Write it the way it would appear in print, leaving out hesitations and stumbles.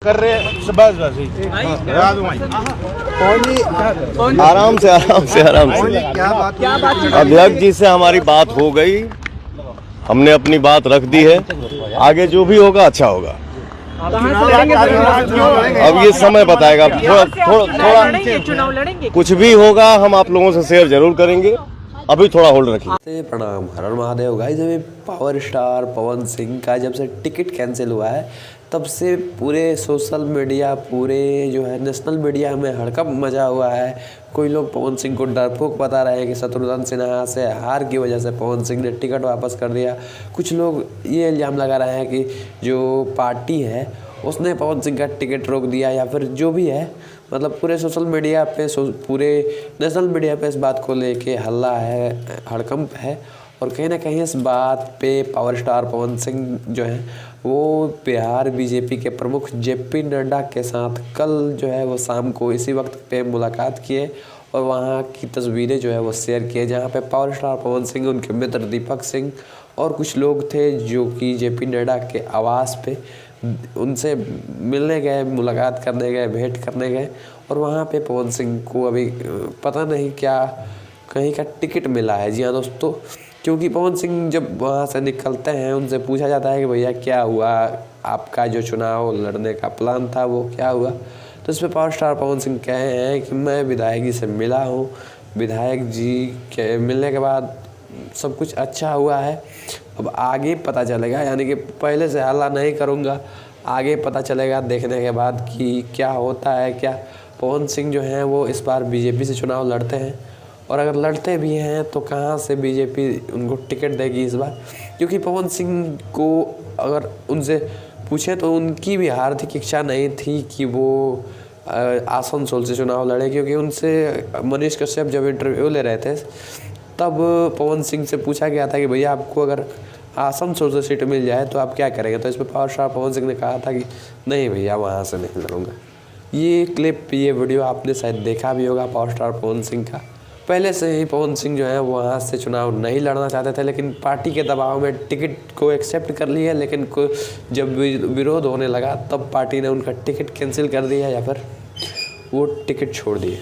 कर रहे बस आराम से अध्यक्ष जी से हमारी बात हो गई, हमने अपनी बात रख दी है। आगे जो भी होगा अच्छा होगा। अब ये समय बताएगा। थोड़ा चुनाव लड़ेंगे, कुछ भी होगा हम आप लोगों से शेयर जरूर करेंगे। अभी थोड़ा होल्ड रखिए। प्रणाम, हर हर महादेव। गाइस अभी पावर स्टार पवन सिंह का जब से टिकट कैंसिल हुआ है तब से पूरे सोशल मीडिया, पूरे जो है नेशनल मीडिया में हड़कंप मचा हुआ है। कोई लोग पवन सिंह को डरपोक बता रहे हैं कि शत्रुघ्न सिन्हा से हार की वजह से पवन सिंह ने टिकट वापस कर दिया। कुछ लोग ये इल्ज़ाम लगा रहे हैं कि जो पार्टी है उसने पवन सिंह का टिकट रोक दिया, या फिर जो भी है, मतलब पूरे सोशल मीडिया पे, पूरे नेशनल मीडिया पे इस बात को लेके हल्ला है, हड़कंप है। और कहीं ना कहीं इस बात पे पावर स्टार पवन सिंह जो है वो बिहार बीजेपी के प्रमुख जेपी नड्डा के साथ कल जो है वो शाम को इसी वक्त पे मुलाकात किए और वहाँ की तस्वीरें जो है वो शेयर किए, जहाँ पे पावर स्टार पवन सिंह, उनके मित्र दीपक सिंह और कुछ लोग थे जो कि जेपी नड्डा के आवास पे उनसे मिलने गए, मुलाकात करने गए, भेंट करने गए। और वहाँ पे पवन सिंह को अभी पता नहीं क्या कहीं का टिकट मिला है। जी हाँ दोस्तों, क्योंकि पवन सिंह जब वहाँ से निकलते हैं उनसे पूछा जाता है कि भैया क्या हुआ, आपका जो चुनाव लड़ने का प्लान था वो क्या हुआ। तो इस पर पावर स्टार पवन सिंह कहे हैं कि मैं विधायक जी से मिला हूँ, विधायक जी के मिलने के बाद सब कुछ अच्छा हुआ है। अब आगे पता चलेगा, यानी कि पहले से हल्ला नहीं करूँगा, आगे पता चलेगा देखने के बाद कि क्या होता है। क्या पवन सिंह जो हैं वो इस बार बीजेपी से चुनाव लड़ते हैं, और अगर लड़ते भी हैं तो कहाँ से बीजेपी उनको टिकट देगी इस बार। क्योंकि पवन सिंह को अगर उनसे पूछे तो उनकी भी हार्दिक इच्छा नहीं थी कि वो आसनसोल से चुनाव लड़े, क्योंकि उनसे मनीष कश्यप जब इंटरव्यू ले रहे थे तब पवन सिंह से पूछा गया था कि भैया आपको अगर आसनसोल से सीट मिल जाए तो आप क्या करेंगे। तो इस पर पावर स्टार पवन सिंह ने कहा था कि नहीं भैया वहाँ से नहीं लड़ूंगा। ये क्लिप, ये वीडियो आपने शायद देखा भी होगा पावर स्टार पवन सिंह का। पहले से ही पवन सिंह जो है वो वहाँ से चुनाव नहीं लड़ना चाहते थे, लेकिन पार्टी के दबाव में टिकट को एक्सेप्ट कर लिया। लेकिन जब विरोध होने लगा तब पार्टी ने उनका टिकट कैंसिल कर दिया या फिर वो टिकट छोड़ दिए।